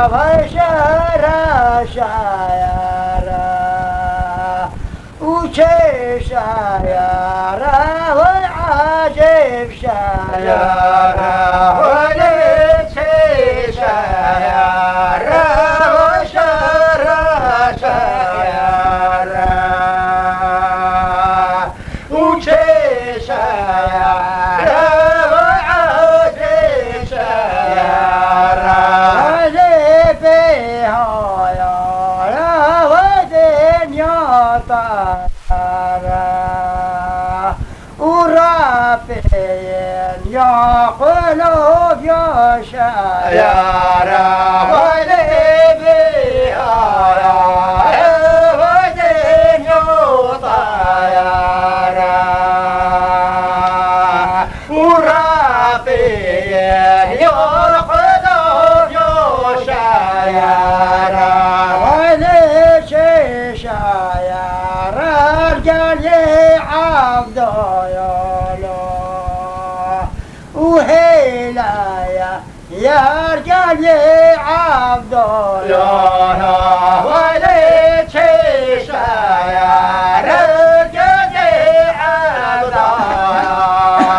وشارع شايرة وشي شايرة والعجيب شايرة وليشي شايرة وشارع شايرة وشي شايرة وعجيب شايرة هذي فيها يا ودنيا طارة ورافين يا قلوب يا شايرة ولي بيها يا ودنيا طارة ورافين يا قلوب يا شايرة وليشي شايرة رجال عبد يالو وهيلا يا رجال عبد يالو وليشي شايرة رجال عبد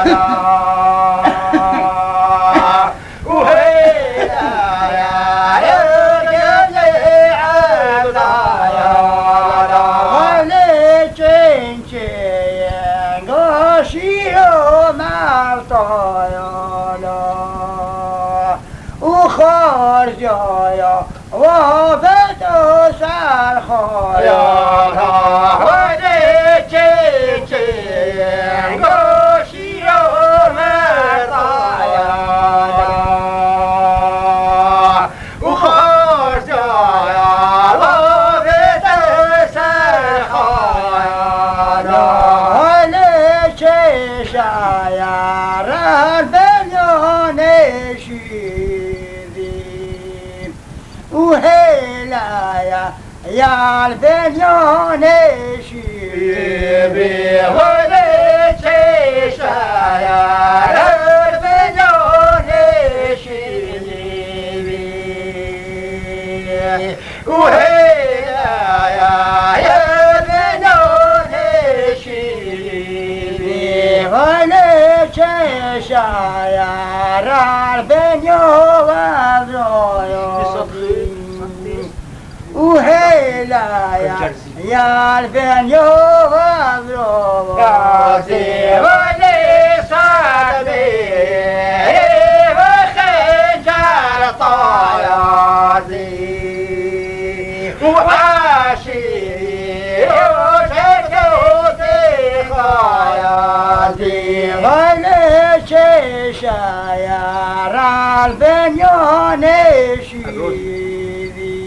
يالو وهيلا يا رجال عبد يالو وليشي شيو مالطايالا وخارجايا وفتو سالخايا وليتشي شيو مالطايالا وخارجايا وفتو سالخايا شايرة البنيان شيذي وهيلا يا البنيان شيذي وليتشي شايرة البنيان شيذي وهيلا يا البنيان شيذي وليشي شايرة البنيو والرويو وهيلا يا البنيو والرويو ولي صادي وخجل طيازي وعاشي وشدوتي خيازي وليشي شايرة البنيان شيذي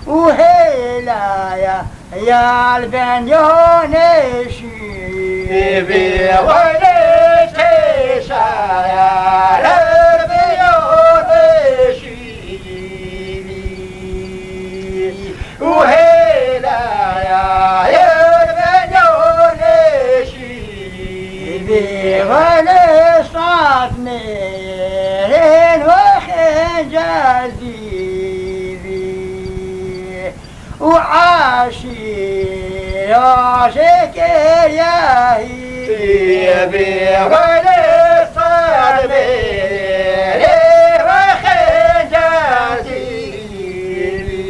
وهيلا يا البنيان شيذي وليشي شايرة البنيان شيذي وهيلا يا البنيان شيذي ولصعد مين وخجل ديبي وعاشي عاشق يا هيبي ولصعد مين وخجل ديبي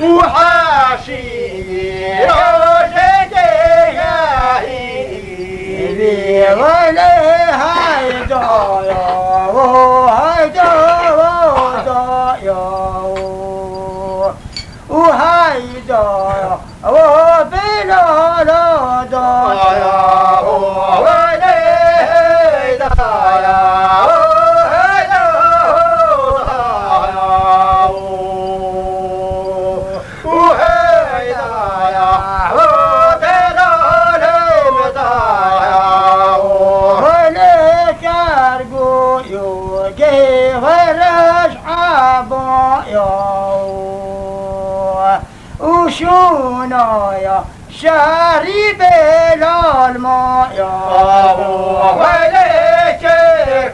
وعاشي عاشق يا هيبي ولي هيدايا وهيدايا وهيدايا وبلالا دايا ولي هيدايا وشونايا شاري بلا الماء وليك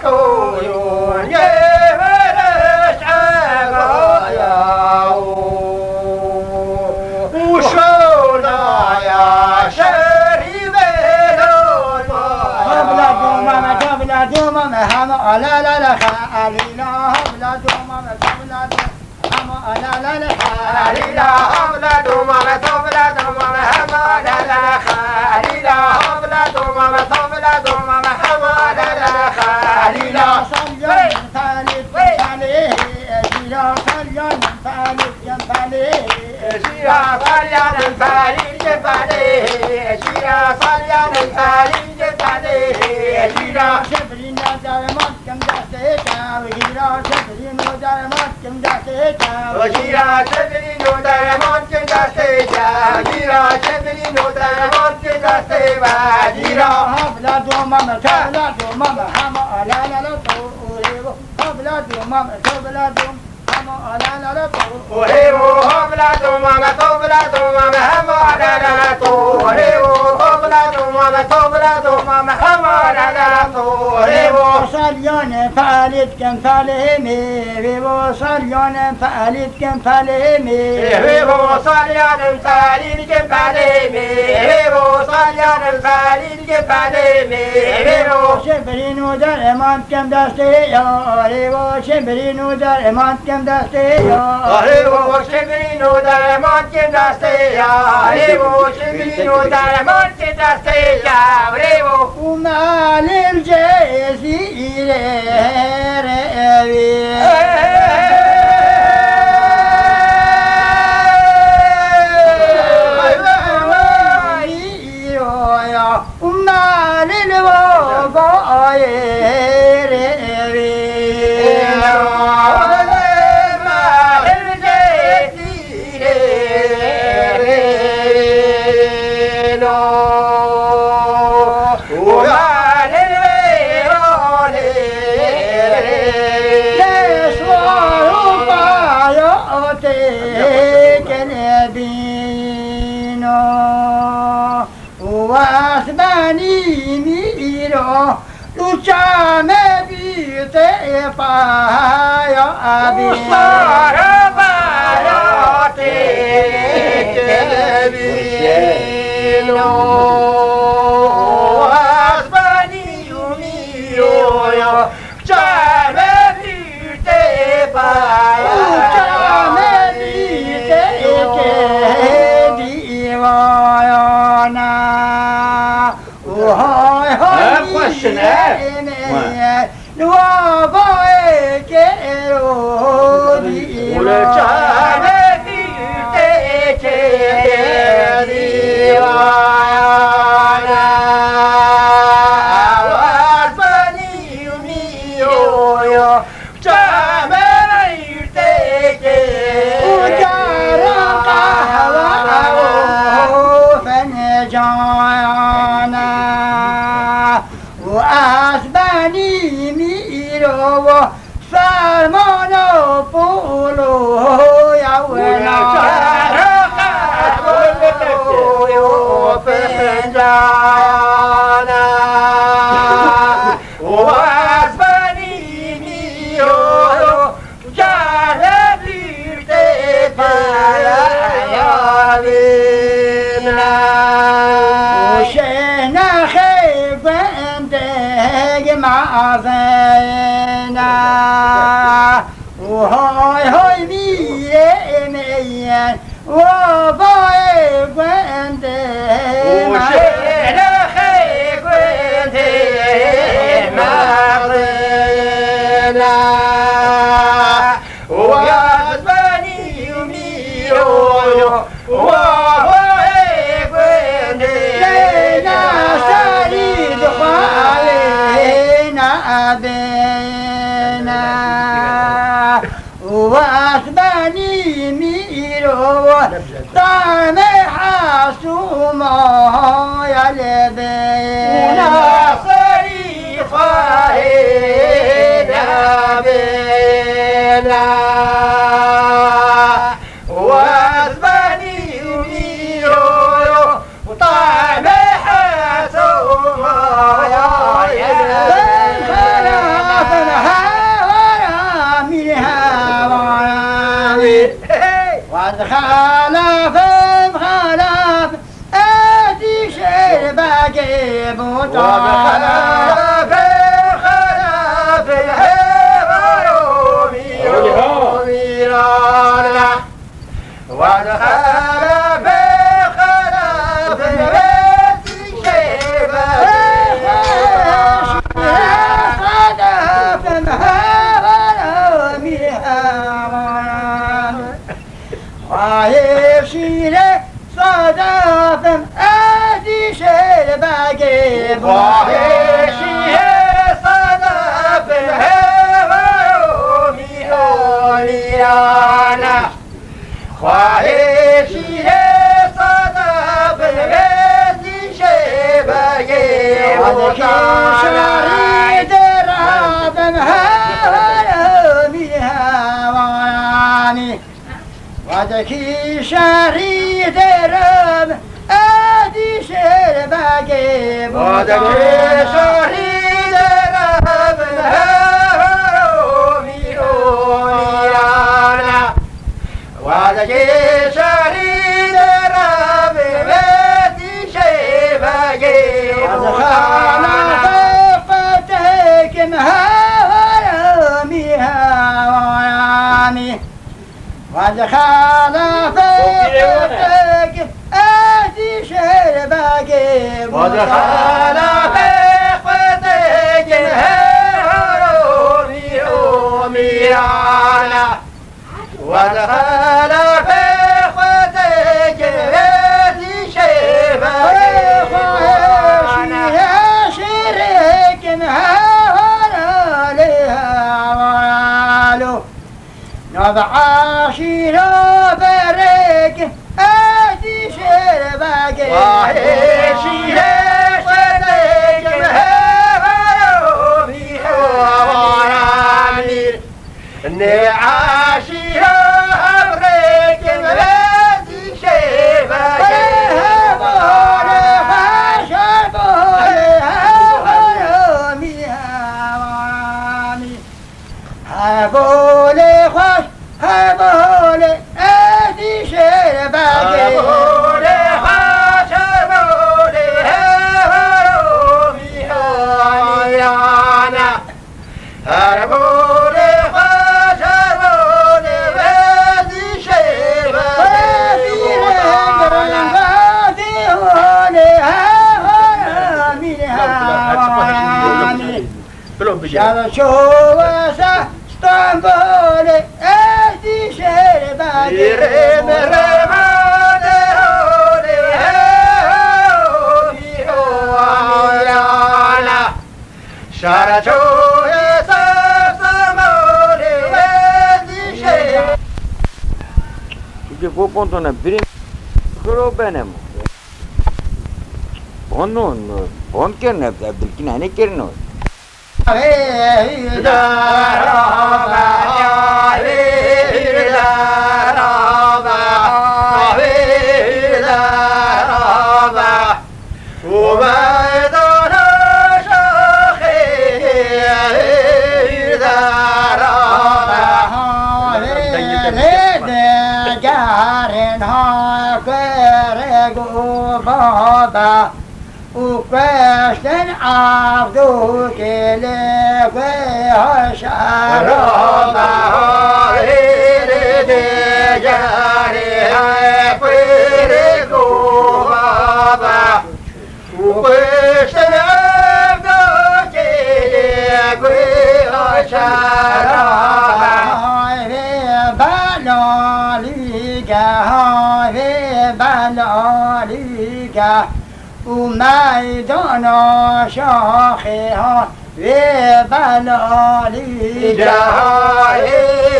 كويون يا هم على لا خالينا بلا دوما بلا هم على لا خالينا بلا دوما بلا هم على لا خالينا بلا دوما بلا هم على لا خالينا صليا ثالث عليه جيرا صليا ثالث عليه جيرا صليا ثالث عليه جيرا صليا ثالث عليه جيرا شبرين درمات كم دستيتا وجيرا شبرين درمات كم دستيتا وجيرا شبرين درمات كم دستيتا جيرا شبرين درمات كم دستيتا جيرا بلا دوما بلا دوما هم على لا طوريو بلا دوما بلا دوما وهيو بلا دوما بلا دوما هم على لا طوريو بلا دوما بلا دوما هم على لا طوريو صليان فالد كم فالهمي ويو صليان فالد كم فالهمي ويو صليان فالد كم فالهمي ويو صليان فالد كم فالهمي ويو شبرين ودرمان كم دستيا ويو شبرين ودرمان كم دستيا ويو شبرين ودرمان كم دستيا ويو شبرين ودرمان كم دستيا ويو وما للجزيرة Luciame vite e paio abire paio te vino asbani mio luciame vite e paio luciame vite e divana Question asked. Salmano polo ya wena yo penjana wasbani mio jare birte para ya vina shena khibende gemazena Hoi hoi mie meien, wo boy gwende ma shena khay gwende marena wasbani mio wo boy gwende na sari do na abena وأثبني ميرو طعم حاسوما يا لبين ناصري خاهنا بينا وأثبني ميرو طعم حاسوما يا لبين خلافنا خلاف خلاف ادي شربك بوطا خلاف خلاف خواهشی صدف الهوامی هونیانه خواهشی صدف الهدی شبگی شرید رابم هوامی هوانی ودکی شرید رابم ادی شبگی ودکی شرید رابم هوامی هونیانه ودکی شرید رابم ادی شبگی هوامی هوانی ودخل فتك ادي شرباقي ودخل فتك هوامی هوميانا ودخل فتك ادي شرباقي يا شريك نضعاشينا بريك ادي شرباقي وحيشينا شريك مهورومي هواراني نعاشينا بريك ادي شرباقي هواري فاشبولي هورومي هواراني هبولي خوش هبولي ادي شرباقي هبولي خوش هبولي هبولي هوانيانا هبولي خوش هبولي ادي شرباقي غادي هوني هواني هواني شو اسطنبول ادي شرباقي ريم رمان هولي هومي هوانا شارجو اسطنبول ادي شرباقي 이게 꽃본토는 비린 그로베네모 본노 본께는 빌긴 아니께는 وقاشن عبدوك لك وشرابا هيرد جاري هيفرقو بابا وقاشن عبدوك لك وشرابا بلاليكا بلاليكا وميدان شاخها بلالي جهاي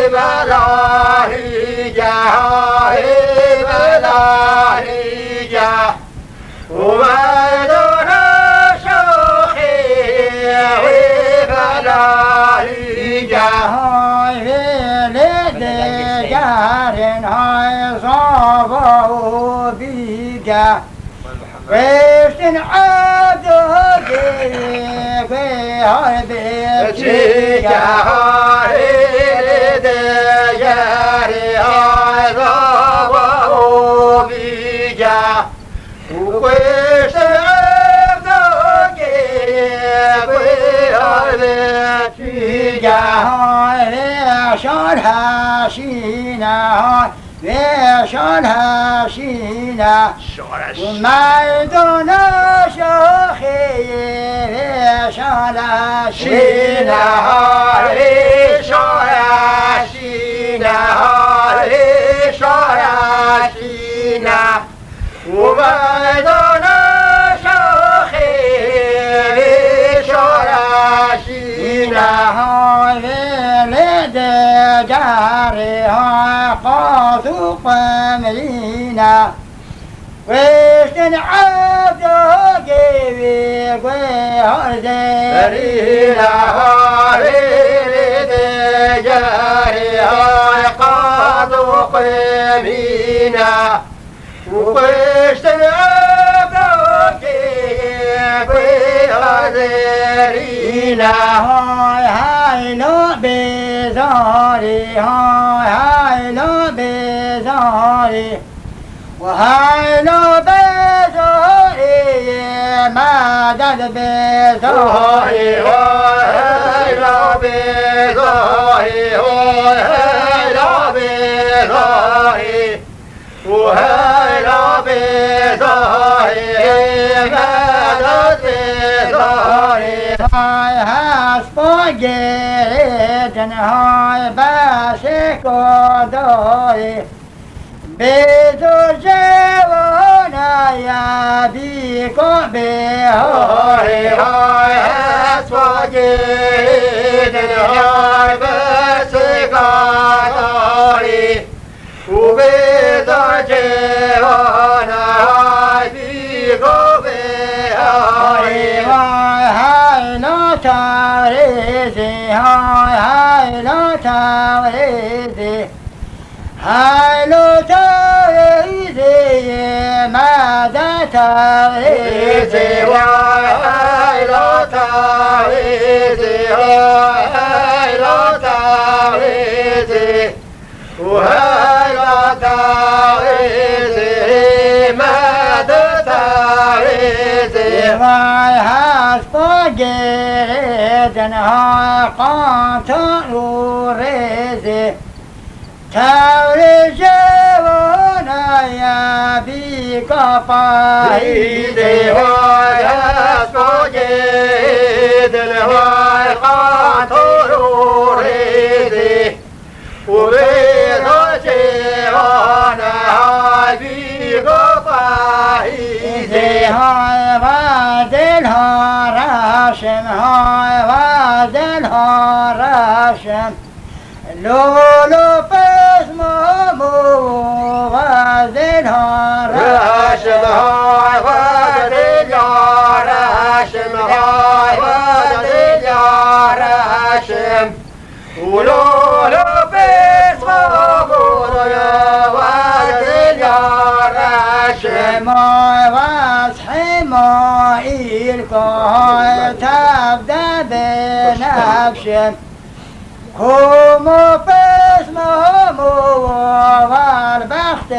بلالي جهاي بلالي جه وميدان شاخها بلالي جهاي لدجارن هاي صابوا بيجا ويشتن عبدك ويهاي بيتشيك هاي دجاري هاي ضبعوا بيجا ويشتن عبدك ويهاي بيتشيك هاي ليشانها شينا هاي ليشانها شينا وميدان شاخي ليشانها شينا ليشانها شينا ليشانها شينا وميدان شاخي جارها قاصو قمرينا ويشتن عبدو جيبي رينا هاريد جارها قاضو قمرينا وقشتن هاي لو بزاري هاي لو بزاري وهاي لو بزاري مدد بزاري هاي لو بزاري هاي لو بزاري وهاي لو بزاري هاي هاسبوجيت هاي باسكو دوري بيتو جوانا يا بيكو بهاي هاي هاسبوجيت هاي باسكو دوري وبيتو جوانا هاي بيكو بهاي هاي لا تاريزي هاي لا تاريزي هاي لا تاريزي ماذا تاريزي هاي لا تاريزي هاي لا تاريزي وهاي لا تاريزي ماذا تاريزي هاي هاسبوجيت هاي قانتو ريزي تاوري جوانا يا بيكا بايدي هاي هاسبوجيت هاي قانتو ريزي وبيضو جوانا هاي بيكو بايدي هاي وادل هاراشم هاي وادل هاراشم لولو بس مامو وادل راشم هاي وادل يا راشم هاي وادل يا راشم ولولو بس مامو يا وادل يا راشم ماي واسحي ماي الكوي تبدا بنفشم كومو بس مامو والبخت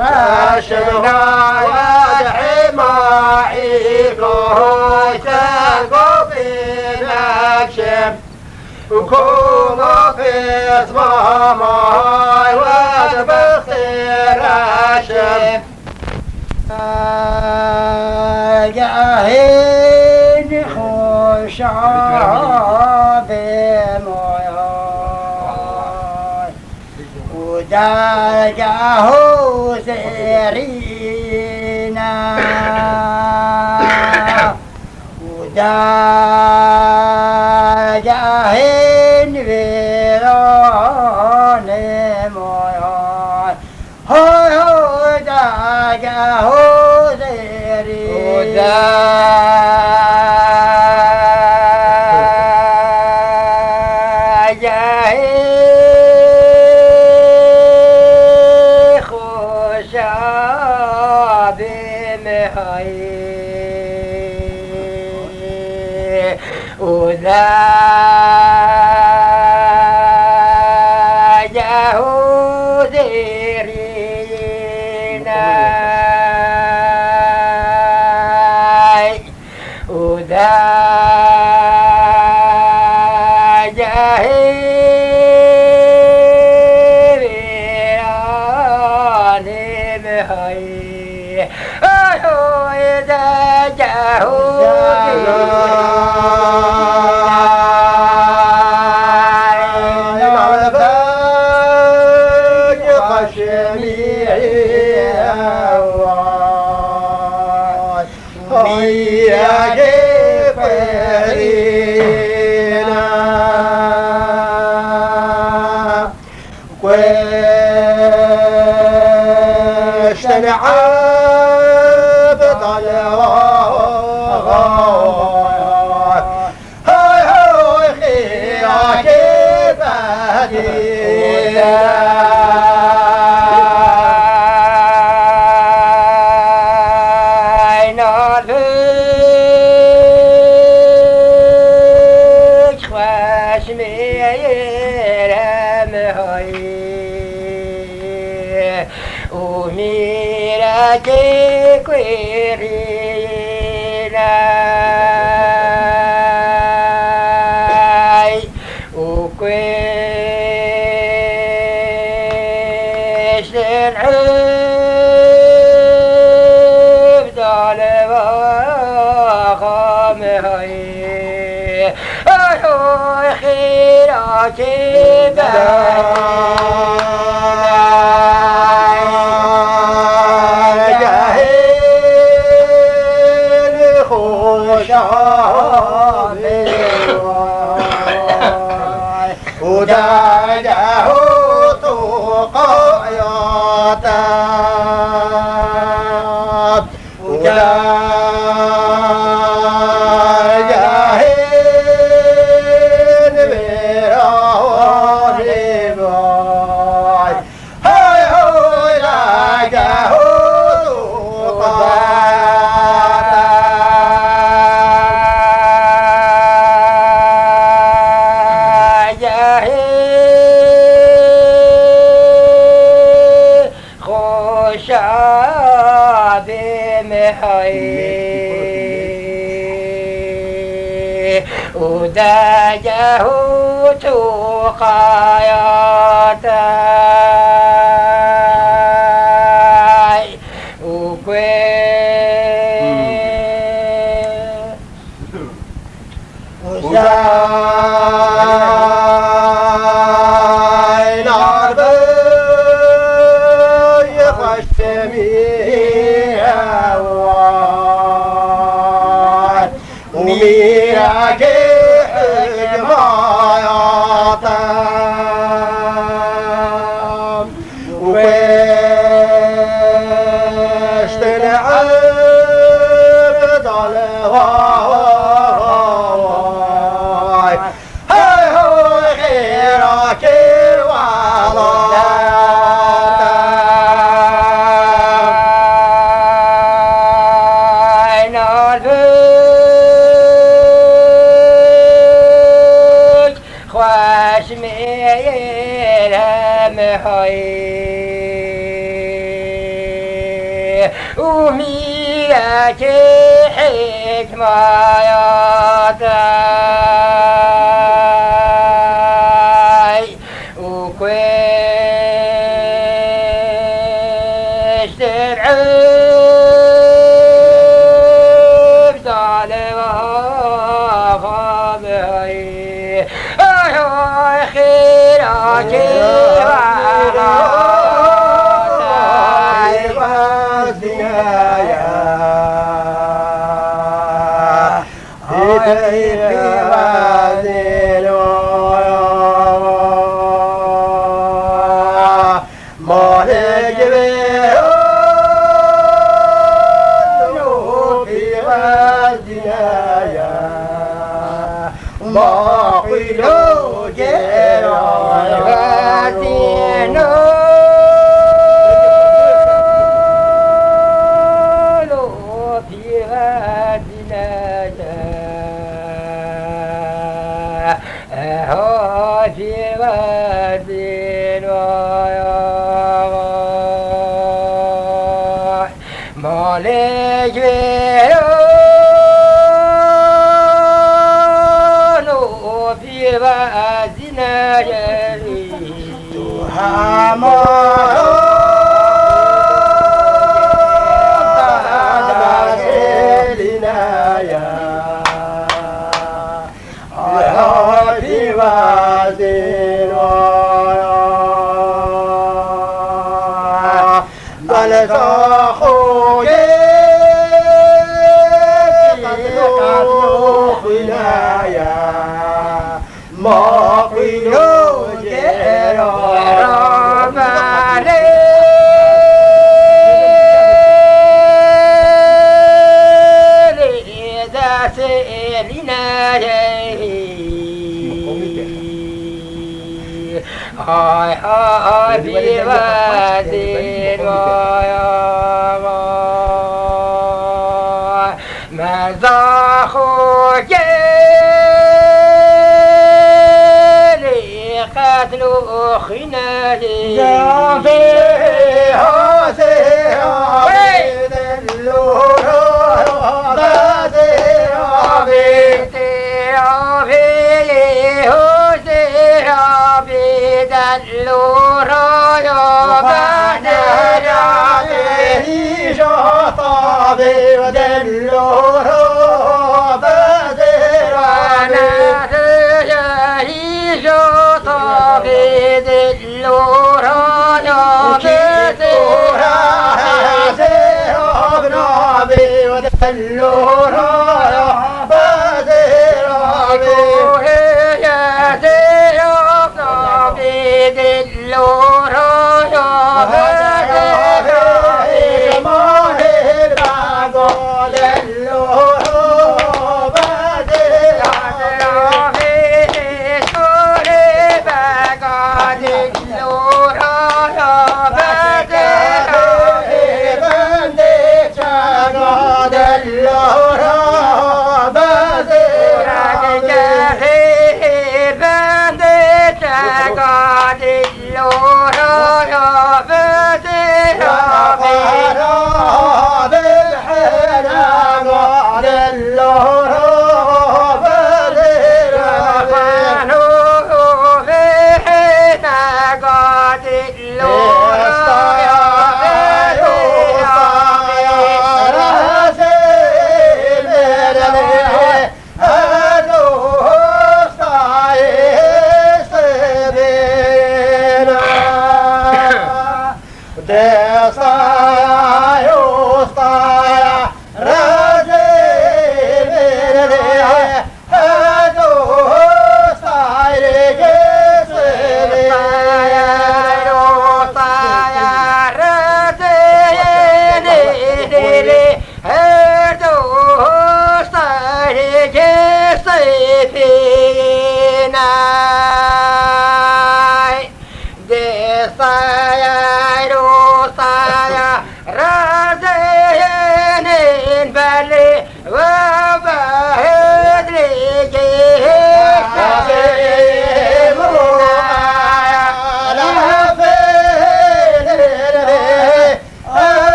راشم هاي وادحي معيك هاي تلقو بنفشم وكومو بس ماما هاي وادبخت راشم جاهين خوشا بموياي ودا جاهو سيرينا ودا جاهين ويران موياي هاي هاي دا جاهو سيرينا Mo quy đô chế rồi Hay hay bivadir vay Merzahu geli Qatlu khinali Zafi hasi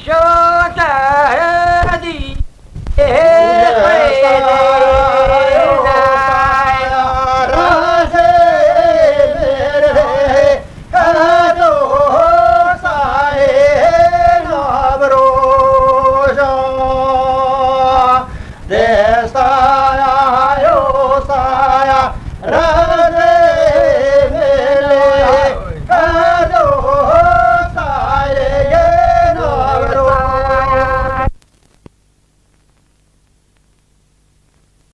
Show